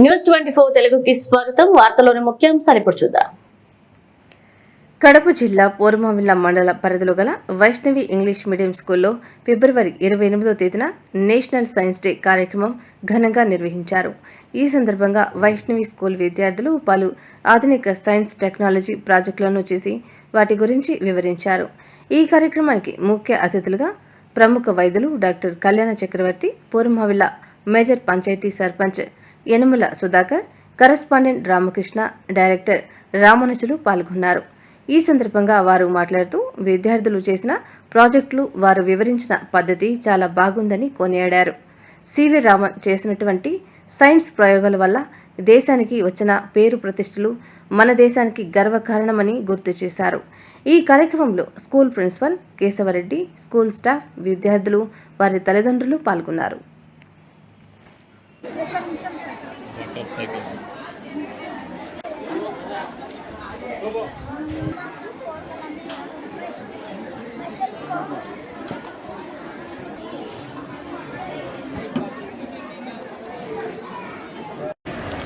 న్యూస్24 తెలుగుకి స్వాగతం. వార్తలోని ముఖ్యాంశాలు ఇప్పుడు చూద్దాం. కడప జిల్లా పూర్వమిల్ల మండల పరిధిలో గల వైష్ణవి ఇంగ్లీష్ మీడియం స్కూల్లో ఫిబ్రవరి 28వ తేదీన నేషనల్ సైన్స్ డే కార్యక్రమం ఘనంగా నిర్వహించారు. ఈ సందర్భంగా వైష్ణవి స్కూల్ విద్యార్థులు పలు ఆధునిక సైన్స్ టెక్నాలజీ ప్రాజెక్టులను చేసి వాటి గురించి వివరించారు. ఈ కార్యక్రమానికి ముఖ్య అతిథులుగా ప్రముఖ వైద్యులు డాక్టర్ కళ్యాణ చక్రవర్తి, పూర్వమిల్ల major panchayat sarpanch Yanamala Sudhakar, correspondent Ramakrishna, director Ramanujulu పాల్గొన్నారు. ఈ సందర్భంగా వారు మాట్లాడుతూ విద్యార్థులు చేసిన ప్రాజెక్టులు, వారు వివరించిన పద్ధతి చాలా బాగుందని కొనియాడారు. సివి రామన్ చేసినటువంటి సైన్స్ ప్రయోగాల వల్ల దేశానికి వచ్చిన పేరు ప్రతిష్టలు మన దేశానికి గర్వకారణమని గుర్తు చేశారు. ఈ కార్యక్రమంలో school principal Keshavareddy, school staff, విద్యార్థులు, వారి తల్లిదండ్రులు పాల్గొన్నారు.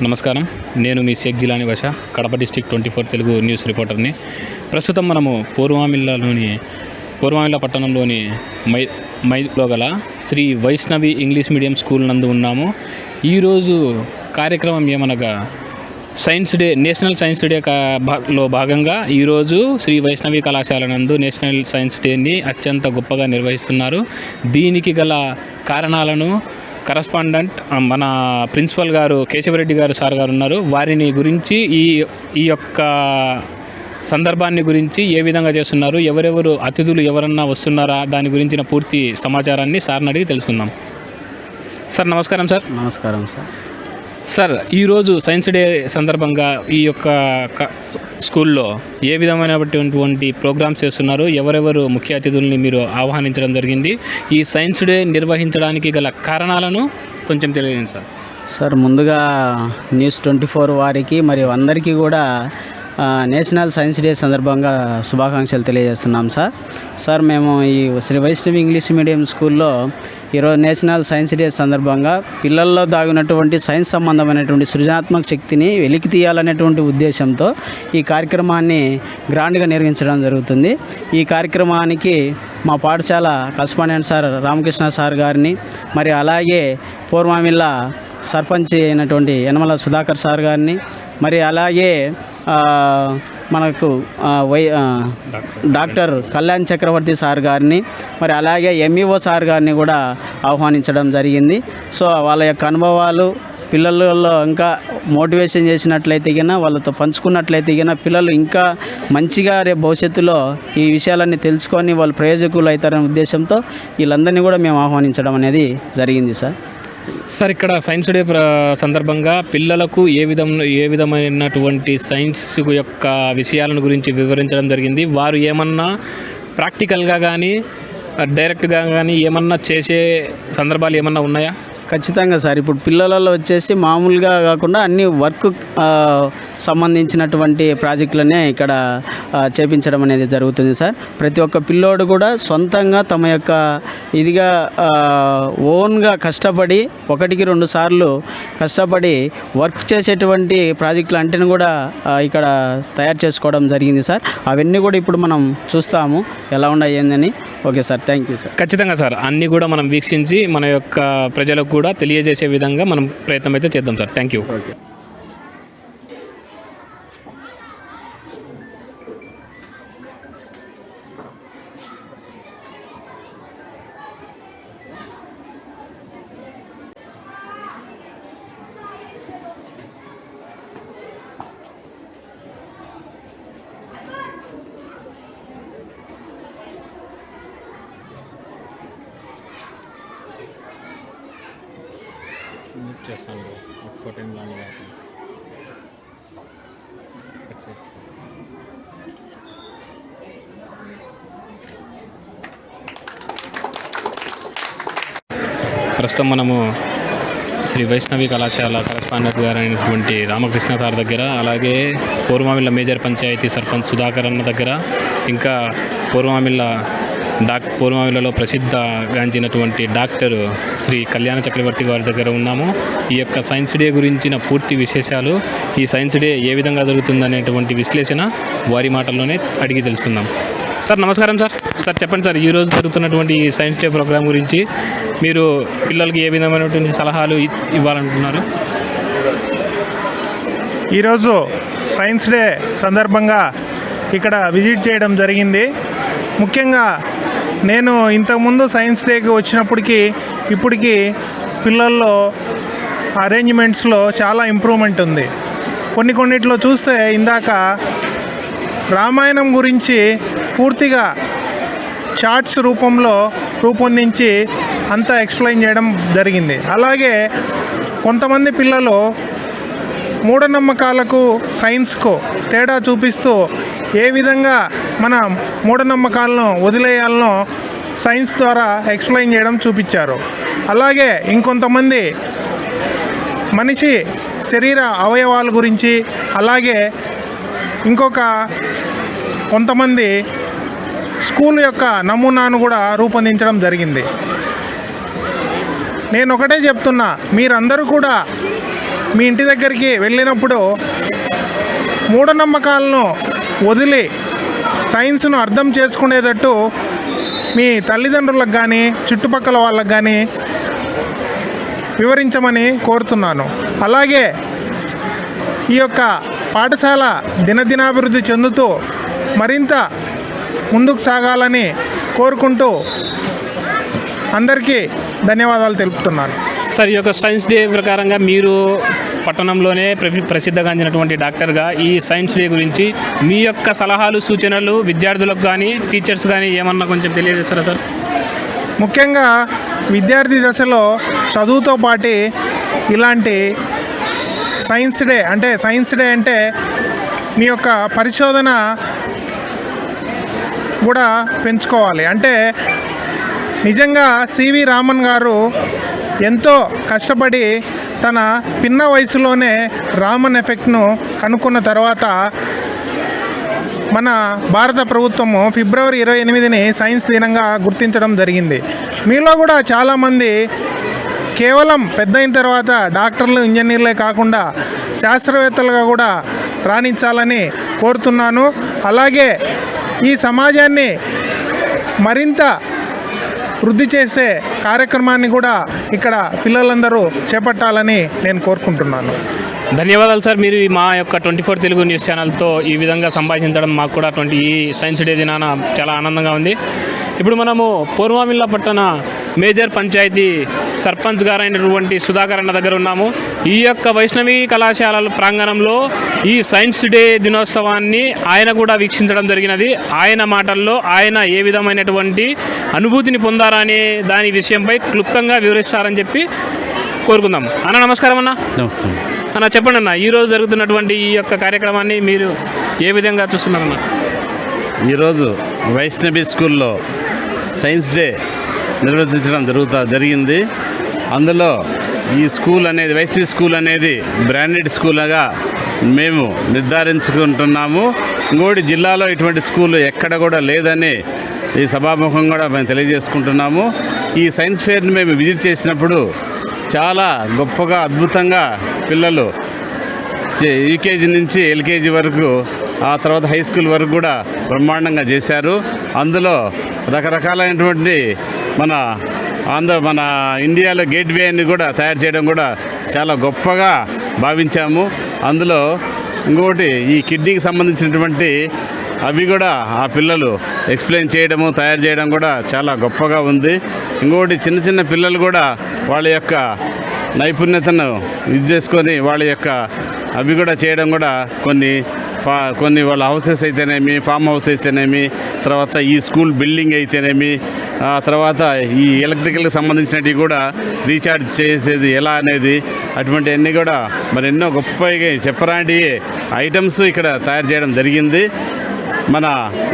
నమస్కారం, నేను మీ షేక్ జిలానీ భాష, కడప డిస్ట్రిక్ట్ 24 తెలుగు న్యూస్ రిపోర్టర్ని. ప్రస్తుతం మనము పూర్వమిల్ల పట్టణంలోని మైలో గల Sri Vaishnavi English medium school నందు ఉన్నాము. ఈరోజు కార్యక్రమం ఏమనగా science day, national science day లో భాగంగా ఈరోజు శ్రీ వైష్ణవి కళాశాల నందు నేషనల్ సైన్స్ డేని అత్యంత గొప్పగా నిర్వహిస్తున్నారు. దీనికి గల కారణాలను కరస్పాండెంట్ మన ప్రిన్సిపల్ గారు కేశవరెడ్డి గారు సార్ గారు ఉన్నారు. వారిని గురించి ఈ యొక్క సందర్భాన్ని గురించి ఏ విధంగా చేస్తున్నారు, ఎవరెవరు అతిథులు ఎవరన్నా వస్తున్నారా, దాని గురించిన పూర్తి సమాచారాన్ని సార్ని అడిగి తెలుసుకుందాం. సార్ నమస్కారం. సార్ నమస్కారం సార్. సార్, ఈరోజు సైన్స్ డే సందర్భంగా ఈ యొక్క స్కూల్లో ఏ విధమైనటువంటి ప్రోగ్రామ్స్ చేస్తున్నారు, ఎవరెవరు ముఖ్య అతిథుల్ని మీరు ఆహ్వానించడం జరిగింది, ఈ సైన్స్ డే నిర్వహించడానికి గల కారణాలను కొంచెం తెలియజేయండి సార్. సార్, ముందుగా న్యూస్24 వారికి మరియు అందరికీ కూడా నేషనల్ సైన్స్ డే సందర్భంగా శుభాకాంక్షలు తెలియజేస్తున్నాం సార్. మేము ఈ శ్రీ వైష్ణవి ఇంగ్లీష్ మీడియం స్కూల్లో ఈరోజు నేషనల్ సైన్స్ డే సందర్భంగా పిల్లల్లో దాగినటువంటి సైన్స్ సంబంధమైనటువంటి సృజనాత్మక శక్తిని వెలికి తీయాలనేటువంటి ఉద్దేశంతో ఈ కార్యక్రమాన్ని గ్రాండ్గా నిర్వహించడం జరుగుతుంది. ఈ కార్యక్రమానికి మా పాఠశాల కరస్పాండెంట్ సార్ రామకృష్ణ సార్ గారిని, మరి అలాగే పూర్వమిల్ల సర్పంచ్ అయినటువంటి యనమల సుధాకర్ సార్ గారిని, మరి అలాగే మనకు డాక్టర్ కళ్యాణ్ చక్రవర్తి సార్ గారిని, మరి అలాగే ఎంఈఓ సార్ గారిని కూడా ఆహ్వానించడం జరిగింది. సో వాళ్ళ యొక్క అనుభవాలు పిల్లలలో ఇంకా మోటివేషన్ చేసినట్లయితే గిన, వాళ్ళతో పంచుకున్నట్లయితే గిన పిల్లలు ఇంకా మంచిగా రేపు భవిష్యత్తులో ఈ విషయాలన్నీ తెలుసుకొని వాళ్ళు ప్రయోజకులు అవుతారనే ఉద్దేశంతో వీళ్ళందరినీ కూడా మేము ఆహ్వానించడం అనేది జరిగింది సార్, ఇక్కడ సైన్స్ డే సందర్భంగా పిల్లలకు ఏ విధమైనటువంటి సైన్స్ యొక్క విషయాలను గురించి వివరించడం జరిగింది. వారు ఏమన్నా ప్రాక్టికల్గా కానీ డైరెక్ట్గా కానీ ఏమన్నా చేసే సందర్భాలు ఏమన్నా ఉన్నాయా? ఖచ్చితంగా సార్. ఇప్పుడు పిల్లలలో వచ్చేసి మామూలుగా కాకుండా అన్ని వర్క్ సంబంధించినటువంటి ప్రాజెక్టులనే ఇక్కడ చేపించడం అనేది జరుగుతుంది సార్. ప్రతి ఒక్క పిల్లోడు కూడా సొంతంగా తమ యొక్క ఇదిగా ఓన్గా కష్టపడి 1-2 సార్లు కష్టపడి వర్క్ చేసేటువంటి ప్రాజెక్టులు అంటేనే కూడా ఇక్కడ తయారు చేసుకోవడం జరిగింది సార్. అవన్నీ కూడా ఇప్పుడు మనం చూస్తాము ఎలా ఉన్నాయని. Okay sir, thank you sir. ఖచ్చితంగా సార్, అన్నీ కూడా మనం వీక్షించి మన యొక్క ప్రజలకు కూడా తెలియజేసే విధంగా మనం ప్రయత్నం అయితే చేద్దాం సార్. Thank you. ఓకే. చేస్తాను ఒక్క టైం లాగా ప్రస్తుతం మనము శ్రీ వైష్ణవి కళాశాల కరస్పాండెంట్ గారు అయినటువంటి రామకృష్ణ సార్ దగ్గర, అలాగే పూర్వమిల్ల మేజర్ పంచాయతీ సర్పంచ్ సుధాకర్ అన్న దగ్గర, ఇంకా పూర్వమిల్ల పూర్వమిల్లలో ప్రసిద్ధగాంచినటువంటి డాక్టర్ శ్రీ కళ్యాణ చక్రవర్తి వారి దగ్గర ఉన్నాము. ఈ యొక్క సైన్స్ డే గురించిన పూర్తి విశేషాలు, ఈ సైన్స్ డే ఏ విధంగా జరుగుతుందనేటువంటి విశ్లేషణ వారి మాటల్లోనే అడిగి తెలుసుకుందాం. సార్ నమస్కారం సార్. సార్ చెప్పండి సార్, ఈరోజు జరుగుతున్నటువంటి ఈ సైన్స్ డే ప్రోగ్రాం గురించి మీరు పిల్లలకి ఏ విధమైనటువంటి సలహాలు ఇవ్వాలనుకుంటున్నారు? ఈరోజు సైన్స్ డే సందర్భంగా ఇక్కడ విజిట్ చేయడం జరిగింది. ముఖ్యంగా నేను ఇంతకుముందు సైన్స్ డేకి వచ్చినప్పటికీ ఇప్పటికీ పిల్లల్లో అరేంజ్మెంట్స్లో చాలా ఇంప్రూవ్మెంట్ ఉంది. కొన్నిట్లో చూస్తే ఇందాక రామాయణం గురించి పూర్తిగా చార్ట్స్ రూపంలో రూపొందించి అంతా ఎక్స్ప్లెయిన్ చేయడం జరిగింది. అలాగే కొంతమంది పిల్లలు మూఢనమ్మకాలకు సైన్స్కు తేడా చూపిస్తూ ఏ విధంగా మనం మూఢనమ్మకాలను వదిలేయాలనో సైన్స్ ద్వారా ఎక్స్ప్లెయిన్ చేయడం చూపించారు. అలాగే ఇంకొంతమంది మనిషి శరీర అవయవాల గురించి, అలాగే కొంతమంది స్కూల్ యొక్క నమూనాను కూడా రూపొందించడం జరిగింది. నేను ఒకటే చెప్తున్నా, మీరందరూ కూడా మీ ఇంటి దగ్గరికి వెళ్ళినప్పుడు మూఢనమ్మకాలను వదిలి సైన్స్ను అర్థం చేసుకునేటట్టు మీ తల్లిదండ్రులకు కానీ చుట్టుపక్కల వాళ్ళకు కానీ వివరించమని కోరుతున్నాను. అలాగే ఈ యొక్క పాఠశాల దినదినాభివృద్ధి చెందుతూ మరింత ముందుకు సాగాలని కోరుకుంటూ అందరికీ ధన్యవాదాలు తెలుపుతున్నాను. సార్, ఈ యొక్క సైన్స్ డే ప్రకారంగా మీరు పట్టణంలోనే ప్రసిద్ధగాంచినటువంటి డాక్టర్గా ఈ సైన్స్ డే గురించి మీ యొక్క సలహాలు, సూచనలు విద్యార్థులకు కానీ టీచర్స్ కానీ ఏమన్నా కొంచెం తెలియజేస్తారా సార్? ముఖ్యంగా విద్యార్థి దశలో చదువుతో పాటు ఇలాంటి సైన్స్ డే అంటే మీ యొక్క పరిశోధన కూడా పెంచుకోవాలి. అంటే నిజంగా సివి రామన్ గారు ఎంతో కష్టపడి తన పిన్న వయసులోనే రామన్ ఎఫెక్ట్ను కనుక్కున్న తర్వాత మన భారత ప్రభుత్వము ఫిబ్రవరి 28ని సైన్స్ దినంగా గుర్తించడం జరిగింది. మీలో కూడా చాలామంది కేవలం పెద్ద అయిన తర్వాత డాక్టర్లు, ఇంజనీర్లే కాకుండా శాస్త్రవేత్తలుగా కూడా రాణించాలని కోరుతున్నాను. అలాగే ఈ సమాజాన్ని మరింత వృద్ధి చేసే కార్యక్రమాన్ని కూడా ఇక్కడ పిల్లలందరూ చేపట్టాలని నేను కోరుకుంటున్నాను. ధన్యవాదాలు సార్. మీరు మా యొక్క 24 తెలుగు న్యూస్ ఛానల్తో ఈ విధంగా సంభాషించడం మాకు కూడా ఈ సైన్స్ డే దినాన చాలా ఆనందంగా ఉంది. ఇప్పుడు మనము పూర్వమిల్ల పట్టణ మేజర్ పంచాయతీ సర్పంచ్ గారైనటువంటి సుధాకర్ అన్న దగ్గర ఉన్నాము. ఈ యొక్క వైష్ణవి కళాశాలల ప్రాంగణంలో ఈ సైన్స్ డే దినోత్సవాన్ని ఆయన కూడా వీక్షించడం జరిగినది. ఆయన మాటల్లో ఆయన ఏ విధమైనటువంటి అనుభూతిని పొందారనే దాని విషయంపై క్లుప్తంగా వివరిస్తారని చెప్పి కోరుకుందాం. అన్న నమస్కారం. నమస్తే అన్న చెప్పండి అన్న, ఈరోజు జరుగుతున్నటువంటి ఈ యొక్క కార్యక్రమాన్ని మీరు ఏ విధంగా చూస్తున్నారన్న? ఈరోజు వైష్ణవి స్కూల్లో సైన్స్ డే నిర్వర్తించడం జరిగింది. అందులో ఈ స్కూల్ అనేది వైష్ణవి స్కూల్ అనేది బ్రాండెడ్ స్కూల్గా మేము నిర్ధారించుకుంటున్నాము. ఇంకోటి జిల్లాలో ఇటువంటి స్కూల్ ఎక్కడ కూడా లేదని ఈ సభాముఖం కూడా మేము తెలియజేసుకుంటున్నాము. ఈ సైన్స్ ఫేర్ని మేము విజిట్ చేసినప్పుడు చాలా గొప్పగా, అద్భుతంగా పిల్లలు యూకేజీ నుంచి ఎల్కేజీ వరకు, ఆ తర్వాత హై స్కూల్ వరకు కూడా బ్రహ్మాండంగా చేశారు. అందులో రకరకాలైనటువంటి మన ఇండియాలో గేట్వే అని కూడా తయారు చేయడం కూడా చాలా గొప్పగా భావించాము. అందులో ఇంకొకటి ఈ కిడ్నీకి సంబంధించినటువంటి అవి కూడా ఆ పిల్లలు ఎక్స్ప్లెయిన్ చేయడము, తయారు చేయడం కూడా చాలా గొప్పగా ఉంది. ఇంకొకటి చిన్న చిన్న పిల్లలు కూడా వాళ్ళ యొక్క నైపుణ్యతను ఇది చేసుకొని వాళ్ళ యొక్క అవి కూడా చేయడం కూడా కొన్ని వాళ్ళ హౌసెస్ అయితేనేమి, ఫామ్ హౌస్ అయితేనేమి, తర్వాత ఈ స్కూల్ బిల్డింగ్ అయితేనేమి, తర్వాత ఈ ఎలక్ట్రికల్కి సంబంధించినవి కూడా రీఛార్జ్ చేసేది ఎలా అనేది, అటువంటి అన్నీ కూడా ఎన్నో గొప్పగా చెప్పరాంటి ఐటమ్స్ ఇక్కడ తయారు చేయడం జరిగింది. మన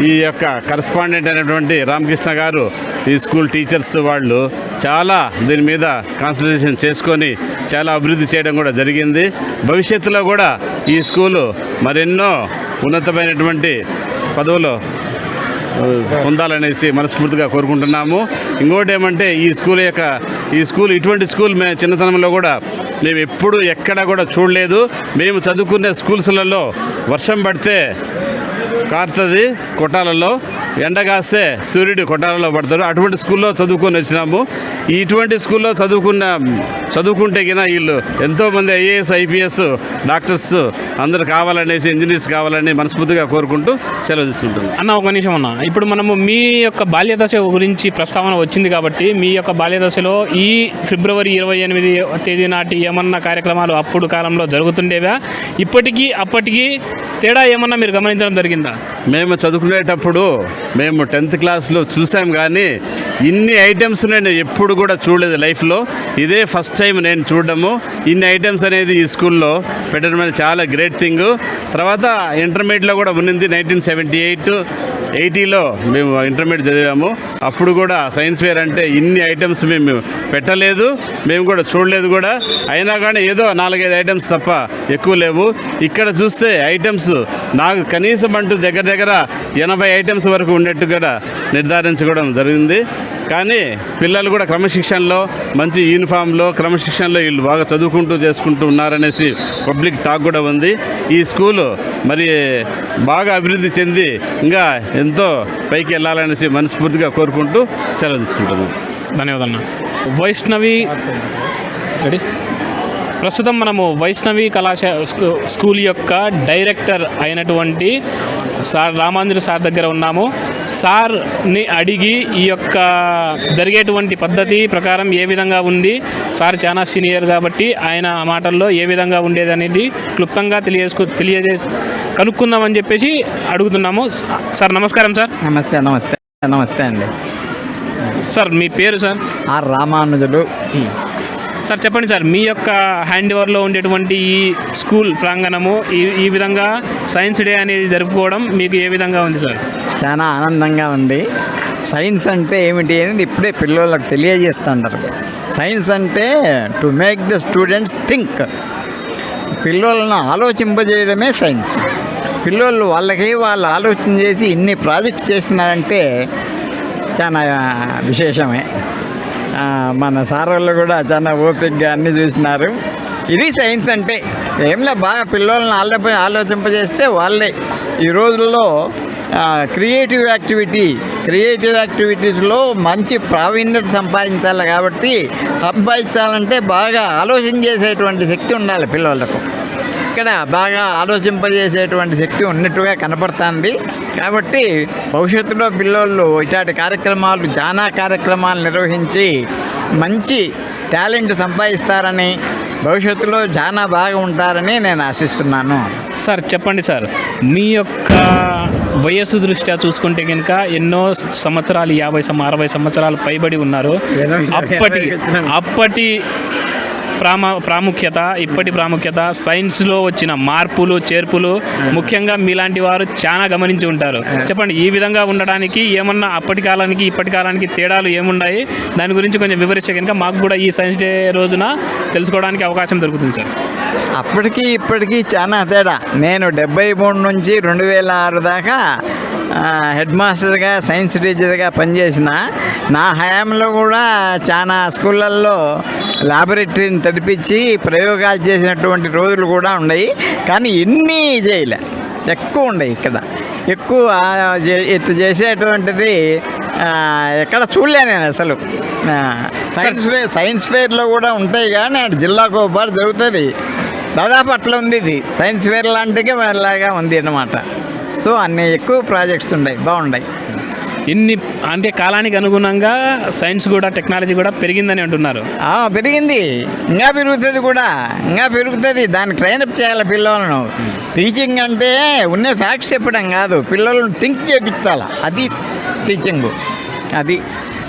ఈ యొక్క కరస్పాండెంట్ అయినటువంటి రామకృష్ణ గారు, ఈ స్కూల్ టీచర్స్ వాళ్ళు చాలా దీని మీద కాన్సన్ట్రేషన్ చేసుకొని చాలా అభివృద్ధి చేయడం కూడా జరిగింది. భవిష్యత్తులో కూడా ఈ స్కూలు మరెన్నో ఉన్నతమైనటువంటి పదవులు పొందాలనేసి మనస్ఫూర్తిగా కోరుకుంటున్నాము. ఇంకోటి ఏమంటే ఈ స్కూల్ ఇటువంటి స్కూల్ మేము చిన్నతనంలో కూడా మేము ఎప్పుడు ఎక్కడా కూడా చూడలేదు. మేము చదువుకునే స్కూల్స్లలో వర్షం పడితే కారుతుంది కొట్టాలలో, ఎండ కాస్తే సూర్యుడు కొట్టాలలో పడతాడు. అటువంటి స్కూల్లో చదువుకొని వచ్చినాము. ఇటువంటి స్కూల్లో చదువుకుంటే కినా వీళ్ళు ఎంతోమంది ఐఏఎస్, ఐపీఎస్, డాక్టర్స్ అందరూ కావాలనేసి, ఇంజనీర్స్ కావాలని మనస్ఫూర్తిగా కోరుకుంటూ సెలవు తీసుకుంటున్నాం. అన్న ఒక నిమిషం అన్న, ఇప్పుడు మనము మీ యొక్క బాల్య దశ గురించి ప్రస్తావన వచ్చింది కాబట్టి మీ యొక్క బాల్య దశలో ఈ ఫిబ్రవరి 28 తేదీ నాటి ఏమన్నా కార్యక్రమాలు అప్పుడు కాలంలో జరుగుతుండేవా? ఇప్పటికీ అప్పటికి తేడా ఏమన్నా మీరు గమనించడం జరిగిందా? మేము చదువుకునేటప్పుడు మేము 10th క్లాస్లో చూసాం, కానీ ఇన్ని ఐటమ్స్ నేను ఎప్పుడు కూడా చూడలేదు లైఫ్లో. ఇదే ఫస్ట్ టైం నేను చూడడము. ఇన్ని ఐటమ్స్ అనేది ఈ స్కూల్లో పెట్టడం అనేది చాలా గ్రేట్ థింగ్. తర్వాత ఇంటర్మీడియట్లో కూడా ఉన్నింది. 1978-80లో మేము ఇంటర్మీడియట్ చదివాము. అప్పుడు కూడా సైన్స్ ఫేర్ అంటే ఇన్ని ఐటమ్స్ మేము పెట్టలేదు, మేము కూడా చూడలేదు కూడా. అయినా కానీ ఏదో 4-5 ఐటమ్స్ తప్ప ఎక్కువ లేవు. ఇక్కడ చూస్తే ఐటమ్స్ నాకు కనీసం అంటూ దగ్గర 80 ఐటమ్స్ వరకు ఉండేట్టుగా నిర్ధారించుకోవడం జరిగింది. కానీ పిల్లలు కూడా క్రమశిక్షణలో, మంచి యూనిఫామ్లో, క్రమశిక్షణలో వీళ్ళు బాగా చదువుకుంటూ చేసుకుంటూ ఉన్నారనేసి పబ్లిక్ టాక్ కూడా ఉంది. ఈ స్కూలు మరి బాగా అభివృద్ధి చెంది ఇంకా ఎంతో పైకి వెళ్ళాలనేసి మనస్ఫూర్తిగా కోరుకుంటూ సెలవు తీసుకుంటున్నాం. ధన్యవాదాలు. వైష్ణవి ప్రస్తుతం మనము వైష్ణవి స్కూల్ యొక్క డైరెక్టర్ అయినటువంటి సార్ రామాంజలి సార్ దగ్గర ఉన్నాము. సార్ని అడిగి ఈ యొక్క జరిగేటువంటి పద్ధతి ప్రకారం ఏ విధంగా ఉంది, సార్ చాలా సీనియర్ కాబట్టి ఆయన మాటల్లో ఏ విధంగా ఉండేది అనేది క్లుప్తంగా కనుక్కుందామని చెప్పేసి అడుగుతున్నాము. సార్ నమస్కారం. సార్ నమస్తే అండి. సార్ మీ పేరు? Sir R Ramanujulu. సార్ చెప్పండి సార్, మీ యొక్క హ్యాండ్ ఓవర్లో ఉండేటువంటి ఈ స్కూల్ ప్రాంగణము ఈ విధంగా సైన్స్ డే అనేది జరుపుకోవడం మీకు ఏ విధంగా ఉంది సార్? చాలా ఆనందంగా ఉంది. సైన్స్ అంటే ఏమిటి అనేది ఇప్పుడే పిల్లలకు తెలియజేస్తుంటారు. సైన్స్ అంటే to make the students think. పిల్లలను ఆలోచింపజేయడమే సైన్స్. పిల్లలు వాళ్ళు ఆలోచన చేసి ఇన్ని ప్రాజెక్ట్స్ చేస్తున్నారంటే చాలా విశేషమే. మన సార్ వాళ్ళు కూడా చాలా ఓపికగా అన్నీ చూసినారు. ఇది సైన్స్ అంటే ఏంలే, బాగా పిల్లల్ని ఆలోచింపజేస్తే వాళ్ళే ఈ రోజుల్లో క్రియేటివ్ యాక్టివిటీస్లో మంచి ప్రావీణ్యత సంపాదించాలంటే బాగా ఆలోచన చేసేటువంటి శక్తి ఉండాలి పిల్లలకు. ఇక్కడ బాగా ఆలోచింపజేసేటువంటి శక్తి ఉన్నట్టుగా కనపడుతుంది. కాబట్టి భవిష్యత్తులో పిల్లలు ఇట్లాంటి చాలా కార్యక్రమాలు నిర్వహించి మంచి టాలెంట్ సంపాదిస్తారని, భవిష్యత్తులో చాలా బాగా ఉంటారని నేను ఆశిస్తున్నాను. సార్ చెప్పండి సార్, మీ యొక్క వయస్సు దృష్ట్యా చూసుకుంటే కనుక ఎన్నో సంవత్సరాలు 50-60 సంవత్సరాలు పైబడి ఉన్నారు. అప్పటి ప్రాముఖ్యత, ఇప్పటి ప్రాముఖ్యత, సైన్స్లో వచ్చిన మార్పులు చేర్పులు ముఖ్యంగా మీలాంటి వారు చాలా గమనించి ఉంటారు. చెప్పండి, ఈ విధంగా ఉండడానికి ఏమన్నా అప్పటి కాలానికి ఇప్పటి కాలానికి తేడాలు ఏమున్నాయి, దాని గురించి కొంచెం వివరిస్తే కనుక మాకు కూడా ఈ సైన్స్ డే రోజున తెలుసుకోవడానికి అవకాశం దొరుకుతుంది సార్. అప్పటికి ఇప్పటికీ చాలా తేడా. నేను 73 నుంచి 2006 దాకా హెడ్ మాస్టర్గా, సైన్స్ టీచర్గా పనిచేసిన. నా హయాంలో కూడా చాలా స్కూళ్ళల్లో ల్యాబొరేటరీని తడిపించి ప్రయోగాలు చేసినటువంటి రోజులు కూడా ఉన్నాయి. కానీ ఎన్ని చేయలే, ఎక్కువ ఉన్నాయి. ఇక్కడ ఎక్కువ ఇట్లా చేసేటువంటిది ఎక్కడ చూడలే నేను అసలు. సైన్స్ ఫేర్లో కూడా ఉంటాయి, కానీ అటు జిల్లాకు ఒకసారి జరుగుతుంది. దాదాపు అట్లా ఉంది. ఇది సైన్స్ ఫేర్ లాంటిగా అలాగా ఉంది అన్నమాట. సో అన్ని ఎక్కువ ప్రాజెక్ట్స్ ఉన్నాయి, బాగున్నాయి. ఇన్ని అంటే కాలానికి అనుగుణంగా సైన్స్ కూడా, టెక్నాలజీ కూడా పెరిగిందని అంటున్నారు. పెరిగింది, ఇంకా పెరుగుతుంది. దాన్ని ట్రైనప్ చేయాలి పిల్లలను. టీచింగ్ అంటే ఉన్న ఫ్యాక్ట్స్ చెప్పడం కాదు, పిల్లలను థింక్ చేయించాలి. అది టీచింగ్.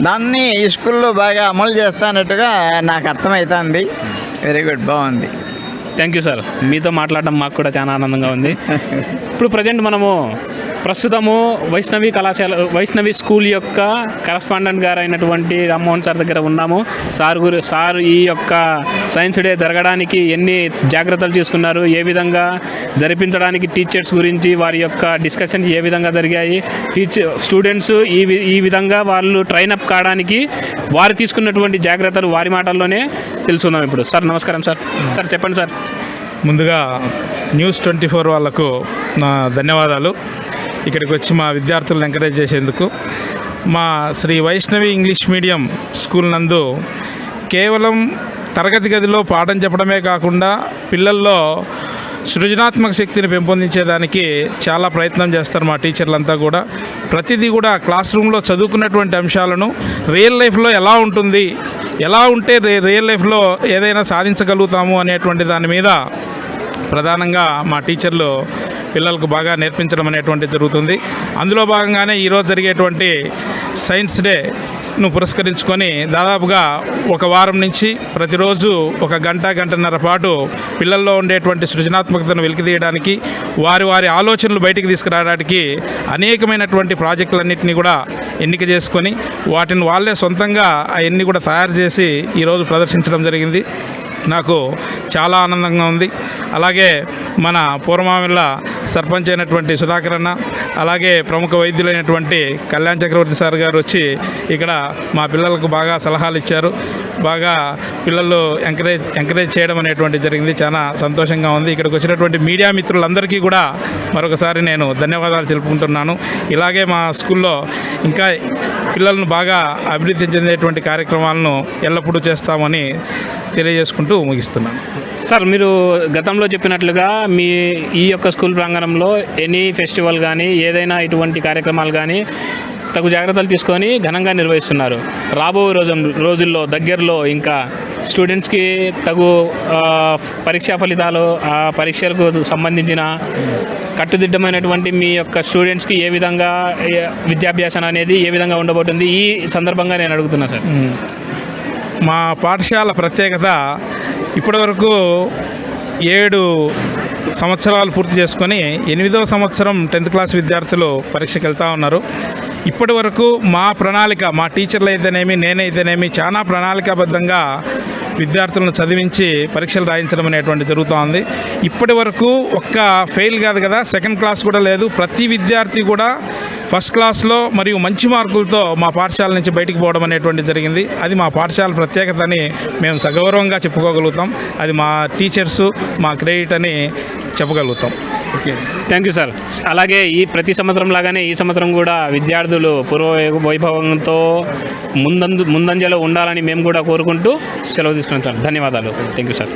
దాన్ని ఈ స్కూల్లో బాగా అమలు చేస్తానట్టుగా నాకు అర్థమవుతుంది. వెరీ గుడ్, బాగుంది. థ్యాంక్ యూ సార్, మీతో మాట్లాడడం మాకు కూడా చాలా ఆనందంగా ఉంది. ఇప్పుడు ప్రజెంట్ మనము ప్రస్తుతము వైష్ణవి స్కూల్ యొక్క కరస్పాండెంట్ గారు అయినటువంటి రామ్మోహన్ సార్ దగ్గర ఉన్నాము. సార్ ఈ యొక్క సైన్స్ డే జరగడానికి ఎన్ని జాగ్రత్తలు తీసుకున్నారు, ఏ విధంగా జరిపించడానికి టీచర్స్ గురించి వారి యొక్క డిస్కషన్స్ ఏ విధంగా జరిగాయి, స్టూడెంట్స్ ఈ విధంగా వాళ్ళు ట్రైనప్ కావడానికి వారు తీసుకున్నటువంటి జాగ్రత్తలు వారి మాటల్లోనే తెలుసుకుందాం ఇప్పుడు. సార్ నమస్కారం సార్. సార్ చెప్పండి సార్. ముందుగా న్యూస్ 24 వాళ్ళకు నా ధన్యవాదాలు. ఇక్కడికి వచ్చి మా విద్యార్థులను ఎంకరేజ్ చేసేందుకు. మా Sri Vaishnavi English medium school నందు కేవలం తరగతి గదిలో పాఠం చెప్పడమే కాకుండా పిల్లల్లో సృజనాత్మక శక్తిని పెంపొందించేదానికి చాలా ప్రయత్నం చేస్తారు మా టీచర్లంతా కూడా. ప్రతిదీ కూడా క్లాస్ రూమ్లో చదువుకున్నటువంటి అంశాలను రియల్ లైఫ్లో ఎలా ఉంటుంది, ఎలా ఉంటే రియల్ లైఫ్లో ఏదైనా సాధించగలుగుతాము అనేటువంటి దాని మీద ప్రధానంగా మా టీచర్లు పిల్లలకు బాగా నేర్పించడం అనేటువంటి జరుగుతుంది. అందులో భాగంగానే ఈరోజు జరిగేటువంటి సైన్స్ డేను పురస్కరించుకొని దాదాపుగా ఒక వారం నుంచి ప్రతిరోజు ఒక గంటన్నర పాటు పిల్లల్లో ఉండేటువంటి సృజనాత్మకతను వెలికితీయడానికి, వారి ఆలోచనలు బయటికి తీసుకురావడానికి అనేకమైనటువంటి ప్రాజెక్టులన్నింటినీ కూడా ఎన్నిక చేసుకొని వాటిని వాళ్ళే సొంతంగా అవన్నీ కూడా తయారు చేసి ఈరోజు ప్రదర్శించడం జరిగింది. నాకు చాలా ఆనందంగా ఉంది. అలాగే మన పూర్వమామిళ్ళ సర్పంచ్ అయినటువంటి సుధాకర్ అన్న, అలాగే ప్రముఖ వైద్యులైనటువంటి కళ్యాణ్ చక్రవర్తి సార్ గారు వచ్చి ఇక్కడ మా పిల్లలకు బాగా సలహాలు ఇచ్చారు. బాగా పిల్లలు ఎంకరేజ్ చేయడం అనేటువంటి జరిగింది. చాలా సంతోషంగా ఉంది. ఇక్కడికి వచ్చినటువంటి మీడియా మిత్రులందరికీ కూడా మరొకసారి నేను ధన్యవాదాలు తెలుపుకుంటున్నాను. ఇలాగే మా స్కూల్లో ఇంకా పిల్లలను బాగా అభివృద్ధి చెందేటువంటి కార్యక్రమాలను ఎల్లప్పుడూ చేస్తామని తెలియజేసుకుంటూ ముగిస్తున్నాను. సార్, మీరు గతంలో చెప్పినట్లుగా మీ ఈ యొక్క స్కూల్ ప్రాంగణంలో ఎనీ ఫెస్టివల్ కానీ ఏదైనా ఇటువంటి కార్యక్రమాలు కానీ తగు జాగ్రత్తలు తీసుకొని ఘనంగా నిర్వహిస్తున్నారు. రాబో రోజుల్లో దగ్గరలో ఇంకా స్టూడెంట్స్కి తగు పరీక్షా ఫలితాలు, ఆ పరీక్షలకు సంబంధించిన కట్టుదిట్టమైనటువంటి మీ యొక్క స్టూడెంట్స్కి ఏ విధంగా విద్యాభ్యాసం అనేది ఏ విధంగా ఉండబోతుంది, ఈ సందర్భంగా నేను అడుగుతున్నా సార్. మా పాఠశాల ప్రత్యేకత ఇప్పటివరకు 7 సంవత్సరాలు పూర్తి చేసుకొని 8వ సంవత్సరం 10th క్లాస్ విద్యార్థులు పరీక్షకు వెళ్తూ ఉన్నారు. ఇప్పటి వరకు మా ప్రణాళిక, మా టీచర్లు అయితేనేమి నేనైతేనేమి చాలా ప్రణాళికాబద్ధంగా విద్యార్థులను చదివించి పరీక్షలు రాయించడం అనేటువంటి జరుగుతూ ఉంది. ఇప్పటి వరకు ఒక్క ఫెయిల్ కాదు కదా, సెకండ్ క్లాస్ కూడా లేదు. ప్రతి విద్యార్థి కూడా ఫస్ట్ క్లాస్లో మరియు మంచి మార్కులతో మా పాఠశాల నుంచి బయటికి పోవడం అనేటువంటి జరిగింది. అది మా పాఠశాల ప్రత్యేకత అని మేము సగౌరవంగా చెప్పుకోగలుగుతాం. అది మా టీచర్సు మా క్రెడిట్ అని చెప్పగలుగుతాం. Okay, thank you sir. అలాగే ఈ ప్రతి సంవత్సరం లాగానే ఈ సంవత్సరం కూడా విద్యార్థులు పూర్వ వైభవంతో ముందంజలో ఉండాలని మేము కూడా కోరుకుంటూ సెలవు తీసుకుంటాం. ధన్యవాదాలు. Thank you sir.